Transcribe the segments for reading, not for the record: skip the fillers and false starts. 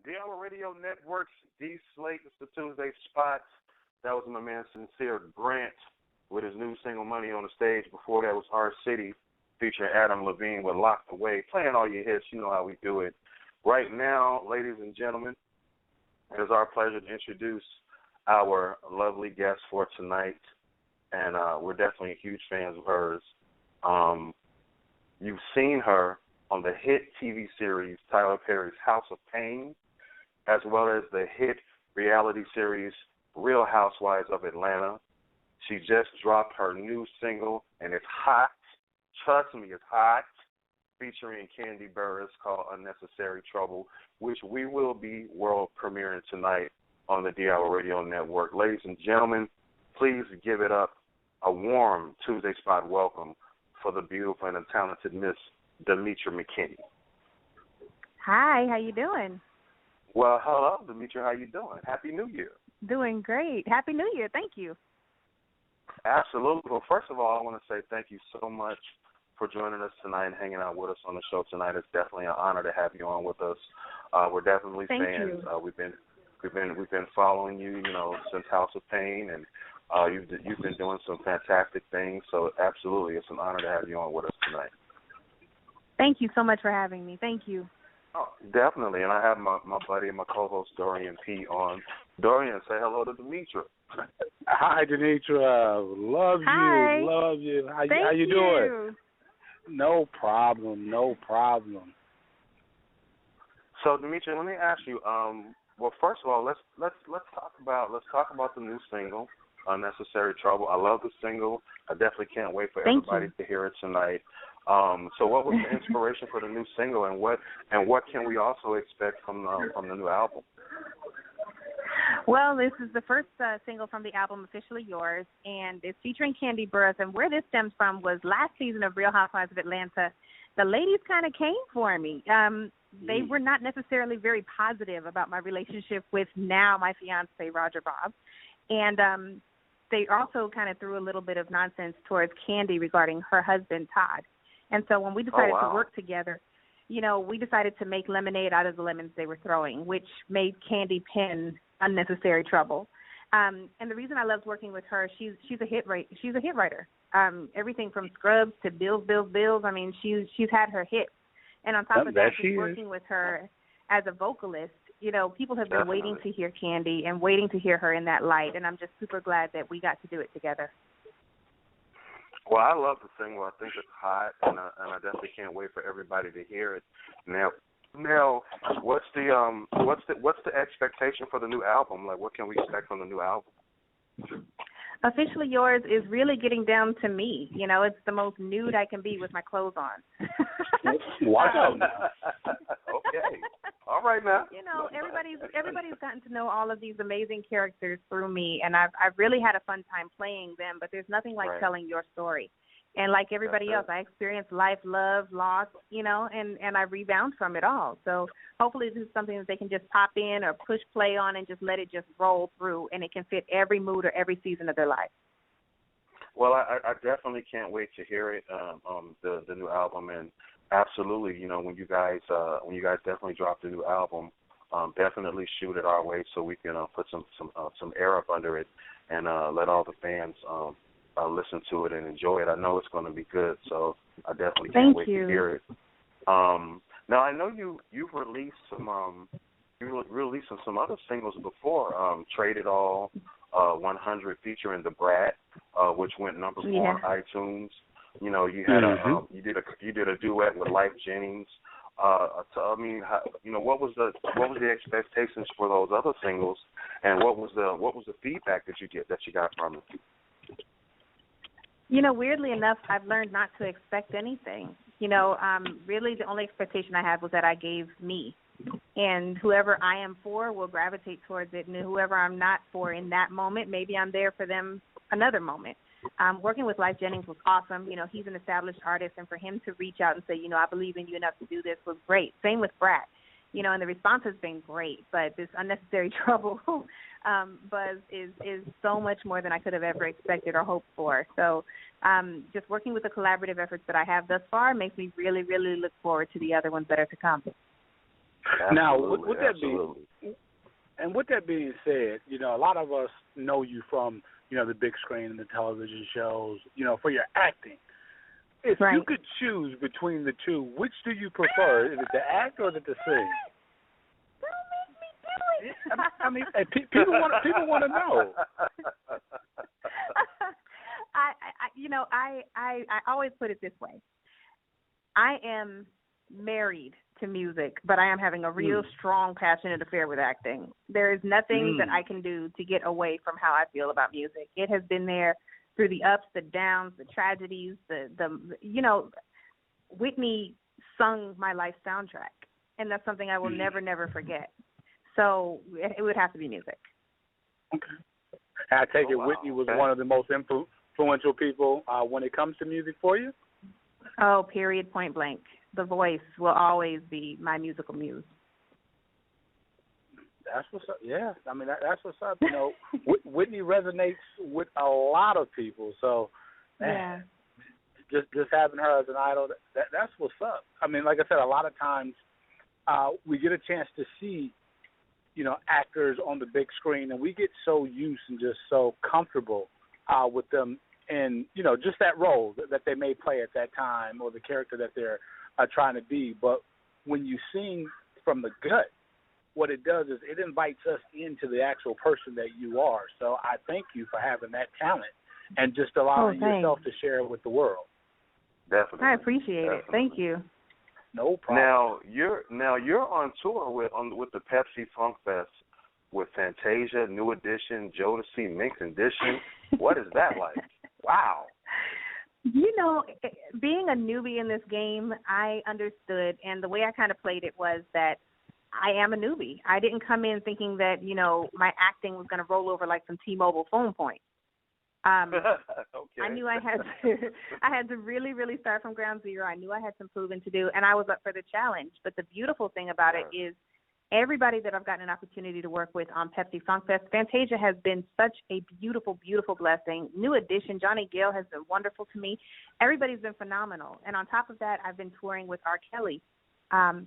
DL Radio Network's D Slate. It's the Tuesday spot. That was my man Sincere Grant with his new single Money on the Stage. Before that was Our City featuring Adam Levine with Locked Away. Playing all your hits, you know how we do it. Right now, ladies and gentlemen, it is our pleasure to introduce our lovely guest for tonight. And we're definitely huge fans of hers. You've seen her on the hit TV series Tyler Perry's House of Payne, as well as the hit reality series Real Housewives of Atlanta. She just dropped her new single, and it's hot. Trust me, it's hot, featuring Kandi Burruss, called Unnecessary Trouble, which we will be world premiering tonight on the DL Radio Network. Ladies and gentlemen, please give it up a warm Tuesday spot welcome for the beautiful and the talented Miss Demetria McKinney. Hi, how you doing? Well, hello, Demetria. How you doing? Happy New Year. Doing great. Happy New Year. Thank you. Absolutely. Well, first of all, I want to say thank you so much for joining us tonight and hanging out with us on the show tonight. It's definitely an honor to have you on with us. We're definitely thank fans. You. We've been following you, since House of Payne, and you've been doing some fantastic things. So absolutely, it's an honor to have you on with us tonight. Thank you so much for having me. Thank you. Oh, definitely. And I have my buddy and my co-host Dorian P. on. Dorian, say hello to Demetria. Hi, Demetria. Love Hi. you. Love you. How you Thank doing? No problem. So, Demetria, let me ask you. Well, first of all, let's talk about the new single, Unnecessary Trouble. I love the single. I definitely can't wait for everybody to hear it tonight. So what was the inspiration for the new single, and what can we also expect from the new album? Well, this is the first single from the album, Officially Yours, and it's featuring Kandi Burruss. And where this stems from was last season of Real Housewives of Atlanta. The ladies kind of came for me. They were not necessarily very positive about my relationship with now my fiancé, Roger Bob. And they also kind of threw a little bit of nonsense towards Kandi regarding her husband, Todd. And so when we decided to work together, we decided to make lemonade out of the lemons they were throwing, which made Kandi pen Unnecessary Trouble. And the reason I loved working with her, she's a hit writer. Everything from Scrubs to Bills. I mean, she's had her hits. And on top of that, just working with her as a vocalist, people have been waiting to hear Kandi and waiting to hear her in that light. And I'm just super glad that we got to do it together. Well, I love the single. I think it's hot, and I definitely can't wait for everybody to hear it. Now, what's the expectation for the new album? Like, what can we expect from the new album? Officially Yours is really getting down to me. It's the most nude I can be with my clothes on. Wow. Okay. All right now. Everybody's gotten to know all of these amazing characters through me, and I've really had a fun time playing them. But there's nothing like telling your story. And like everybody else, I experienced life, love, loss, and I rebound from it all. So hopefully this is something that they can just pop in or push play on and just let it just roll through, and it can fit every mood or every season of their life. Well, I definitely can't wait to hear it, the new album, and absolutely, when you guys definitely drop the new album, definitely shoot it our way so we can put some air up under it and let all the fans listen to it and enjoy it. I know it's going to be good, so I definitely can't wait to hear it. Now I know you've released some other singles before. Trade It All, 100 featuring The Brat, which went number 4 on iTunes. You had you did a duet with Life Jennings. What was the expectations for those other singles, and what was the feedback that you got from it? Weirdly enough, I've learned not to expect anything. Really the only expectation I had was that I gave me. And whoever I am for will gravitate towards it. And whoever I'm not for in that moment, maybe I'm there for them another moment. Working with Life Jennings was awesome. He's an established artist. And for him to reach out and say, I believe in you enough to do this was great. Same with Brat. And the response has been great. But this Unnecessary Trouble buzz is so much more than I could have ever expected or hoped for. So just working with the collaborative efforts that I have thus far makes me really, really look forward to the other ones that are to come. Now, Absolutely, with that absolutely. being, and with that being said, a lot of us know you from, the big screen and the television shows, for your acting. If Right. you could choose between the two, which do you prefer? Is it the act or is it the sing? Don't make me do it. I mean, people want to know. I always put it this way. I am married to music, but I am having a real strong, passionate affair with acting. There is nothing that I can do to get away from how I feel about music. It has been there through the ups, the downs, the tragedies, Whitney sung my life soundtrack, and that's something I will never forget. So it would have to be music. Okay. I take it Whitney was one of the most influential people when it comes to music for you? Oh, period, point blank. The voice will always be my musical muse. That's what's up. Yeah, I mean that's what's up. Whitney resonates with a lot of people. So, man, just having her as an idol, that's what's up. I mean, like I said, a lot of times we get a chance to see, actors on the big screen, and we get so used and just so comfortable with them in, just that role that they may play at that time or the character that they're trying to be. But when you sing from the gut, what it does is it invites us into the actual person that you are. So I thank you for having that talent and just allowing yourself to share it with the world. Definitely. I appreciate it. Thank you. No problem. Now you're on tour with the Pepsi Funk Fest with Fantasia, New Edition, Jodeci, Mix Edition. What is that like? Wow. Being a newbie in this game, I understood, and the way I kind of played it was that I am a newbie. I didn't come in thinking that, my acting was going to roll over like some T-Mobile phone points. Okay. I knew I had to really, really start from ground zero. I knew I had some proving to do, and I was up for the challenge. But the beautiful thing about it is everybody that I've gotten an opportunity to work with on Pepsi Funk Fest, Fantasia has been such a beautiful, beautiful blessing. New Edition, Johnny Gill has been wonderful to me. Everybody's been phenomenal. And on top of that, I've been touring with R. Kelly. And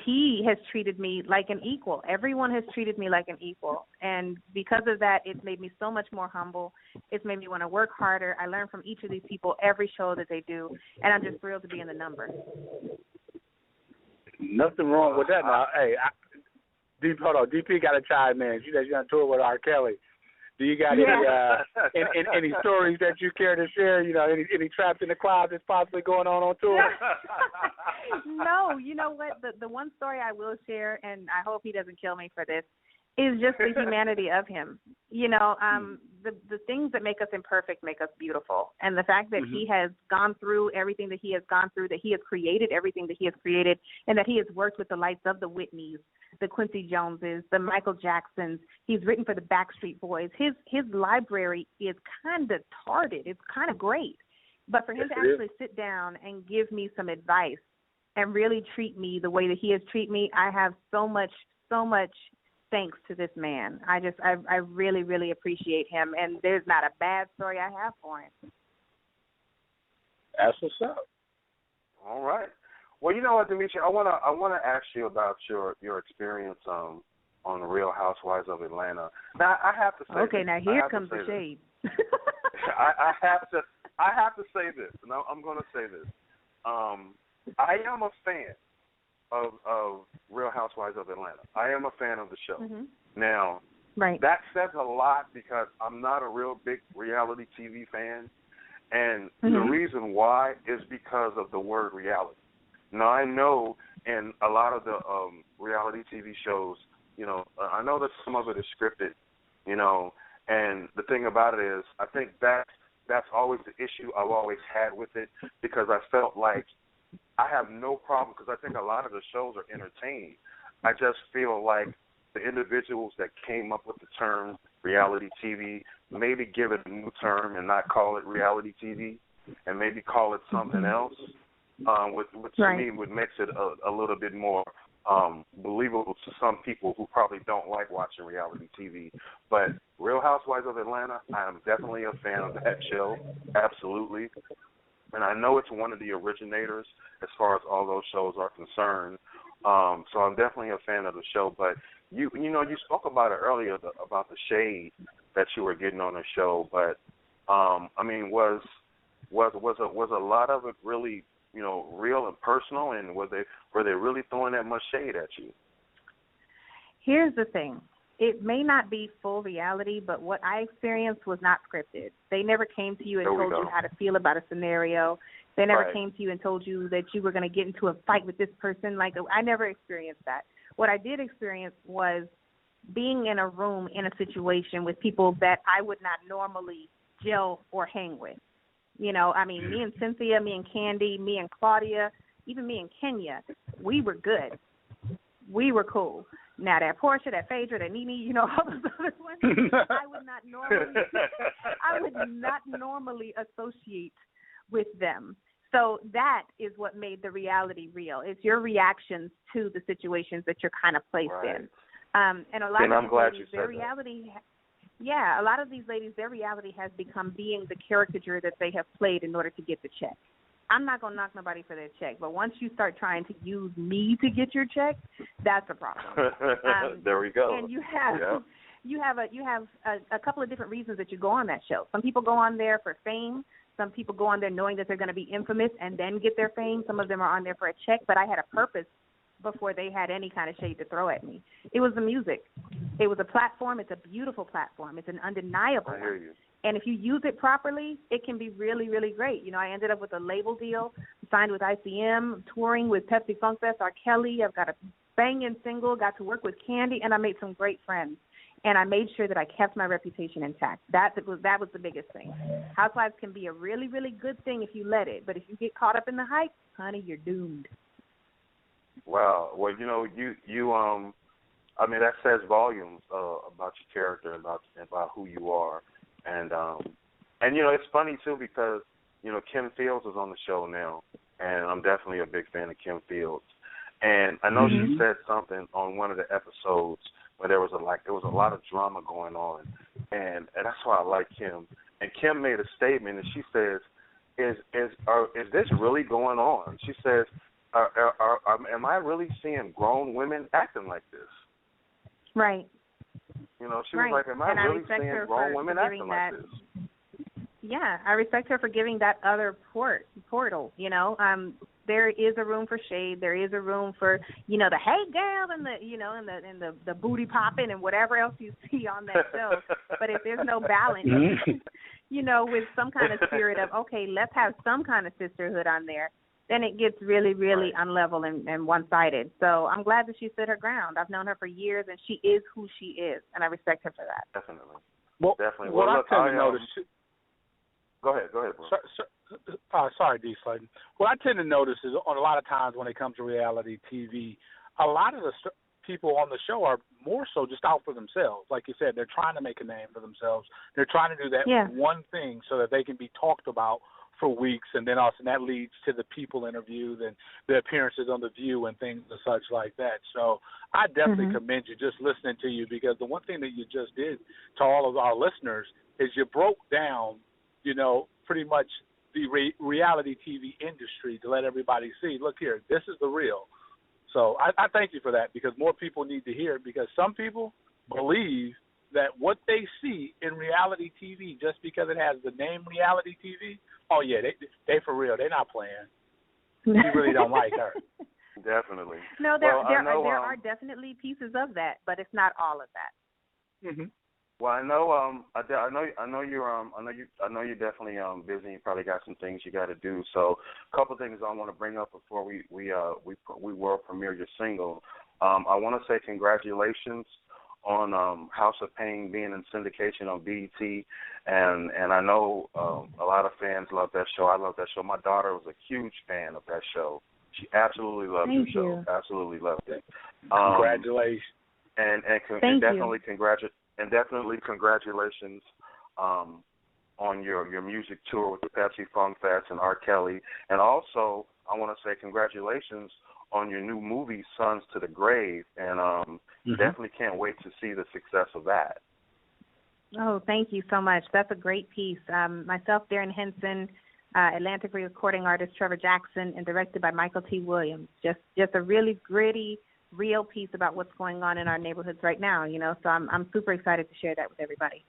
he has treated me like an equal. Everyone has treated me like an equal. And because of that, it's made me so much more humble. It's made me want to work harder. I learn from each of these people every show that they do, and I'm just thrilled to be in the number. Nothing wrong with that. Now, hey, hold on. DP got to chime in. She's on tour with R. Kelly. Do you got any stories that you care to share? Any trapped in the closet possibly going on tour? No, you know what? The one story I will share, and I hope he doesn't kill me for this, is just the humanity of him. The things that make us imperfect make us beautiful. And the fact that he has gone through everything that he has gone through, that he has created everything that he has created, and that he has worked with the likes of the Whitneys, the Quincy Joneses, the Michael Jacksons. He's written for the Backstreet Boys. His library is kind of tarded. It's kind of great. But for him to actually sit down and give me some advice and really treat me the way that he has treated me, I have so much thanks to this man. I really, really appreciate him, and there's not a bad story I have for him. That's what's up. All right. Well, you know what, Demetria, I wanna ask you about your experience on the Real Housewives of Atlanta. Now I have to say. Okay, now here comes the shade. I have to say this, and I'm going to say this. I am a fan of Real Housewives of Atlanta. I am a fan of the show. Mm-hmm. Now, that says a lot because I'm not a real big reality TV fan, and the reason why is because of the word reality. Now, I know in a lot of the reality TV shows, I know that some of it is scripted, and the thing about it is I think that's always the issue I've always had with it, because I felt like I have no problem, because I think a lot of the shows are entertaining. I just feel like the individuals that came up with the term reality TV maybe give it a new term and not call it reality TV, and maybe call it something else, which to me would makes it a little bit more believable to some people who probably don't like watching reality TV. But Real Housewives of Atlanta, I am definitely a fan of that show, absolutely. And I know it's one of the originators as far as all those shows are concerned. So I'm definitely a fan of the show. But you spoke about it earlier about the shade that you were getting on the show. But I mean, was a lot of it really, real and personal, and were they really throwing that much shade at you? Here's the thing. It may not be full reality, but what I experienced was not scripted. They never came to you and told you how to feel about a scenario. They never came to you and told you that you were going to get into a fight with this person. Like, I never experienced that. What I did experience was being in a room in a situation with people that I would not normally gel or hang with. Me and Cynthia, me and Candy, me and Claudia, even me and Kenya, we were good. We were cool. Now that Portia, that Phaedra, that Nene, all those other ones, I would not normally associate with them. So that is what made the reality real. It's your reactions to the situations that you're kind of placed in. And a lot of these ladies, their reality, a lot of these ladies, their reality has become being the caricature that they have played in order to get the check. I'm not going to knock nobody for their check, but once you start trying to use me to get your check, that's a problem. There we go. And you have a couple of different reasons that you go on that show. Some people go on there for fame. Some people go on there knowing that they're going to be infamous and then get their fame. Some of them are on there for a check, but I had a purpose before they had any kind of shade to throw at me. It was the music. It was a platform. It's a beautiful platform. It's an undeniable one. I hear you. And if you use it properly, it can be really, really great. I ended up with a label deal, signed with ICM, touring with Pepsi Funk Fest, R. Kelly. I've got a banging single, got to work with Candy, and I made some great friends. And I made sure that I kept my reputation intact. That was the biggest thing. Housewives can be a really, really good thing if you let it. But if you get caught up in the hype, honey, you're doomed. Wow. Well, that says volumes about your character, about who you are. And it's funny, too, because, Kim Fields is on the show now, and I'm definitely a big fan of Kim Fields. And I know she said something on one of the episodes where there was a lot of drama going on, and that's why I like Kim. And Kim made a statement, and she says, "Is this really going on?" She says, "Am I really seeing grown women acting like this?" Right. She was like, "Am I really seeing grown women acting like this?" Yeah, I respect her for giving that other portal. There is a room for shade. There is a room for, the hey girl and the booty popping and whatever else you see on that show. But if there's no balance, with some kind of spirit of, okay, let's have some kind of sisterhood on there, then it gets really, really unlevel and one-sided. So I'm glad that she stood her ground. I've known her for years, and she is who she is, and I respect her for that. Definitely. Definitely. Well, look, I notice. Go ahead, bro. Sorry, D. Slayton. What I tend to notice is a lot of times when it comes to reality TV, a lot of the people on the show are more so just out for themselves. Like you said, they're trying to make a name for themselves. They're trying to do that one thing so that they can be talked about for weeks, and then also that leads to the people interviewed and the appearances on The View and things and such like that. So I definitely commend you just listening to you, because the one thing that you just did to all of our listeners is you broke down, pretty much the reality TV industry to let everybody see, look here, this is the real. So I thank you for that, because more people need to hear it, because some people believe that what they see in reality TV, just because it has the name reality TV, oh, yeah, they for real. They're not playing. You really don't like her. Definitely. No, there are definitely pieces of that, but it's not all of that. Mm-hmm. Well, I know you're definitely busy. You probably got some things you got to do. So, a couple of things I want to bring up before we world premiere your single. I want to say congratulations on House of Payne being in syndication on BET, and I know a lot of fans love that show. I love that show. My daughter was a huge fan of that show. She absolutely loved the show. Absolutely loved it. Congratulations. And definitely congratulations on your music tour with the Pepsi Funk Fest and R. Kelly. And also, I want to say congratulations on your new movie, Sons to the Grave. And definitely can't wait to see the success of that. Oh, thank you so much. That's a great piece. Myself, Darren Henson, Atlantic recording artist Trevor Jackson, and directed by Michael T. Williams. Just a really gritty, real piece about what's going on in our neighborhoods right now, you know. So I'm super excited to share that with everybody.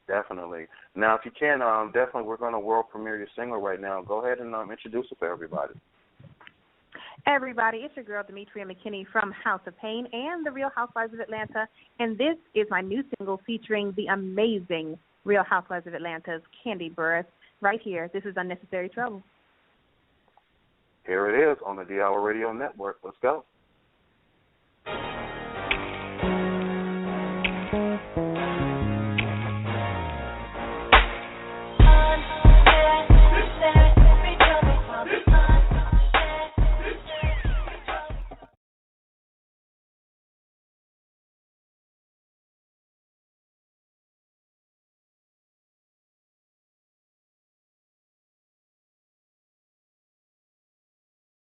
Definitely. Now, if you can, definitely we're going to world premiere your single right now. Go ahead and introduce it for everybody. Everybody, it's your girl Demetria McKinney from House of Payne and the Real Housewives of Atlanta, and this is my new single featuring the amazing Real Housewives of Atlanta's Kandi Burruss. Right here, this is Unnecessary Trouble. Here it is on the D-Hour Radio Network. Let's go.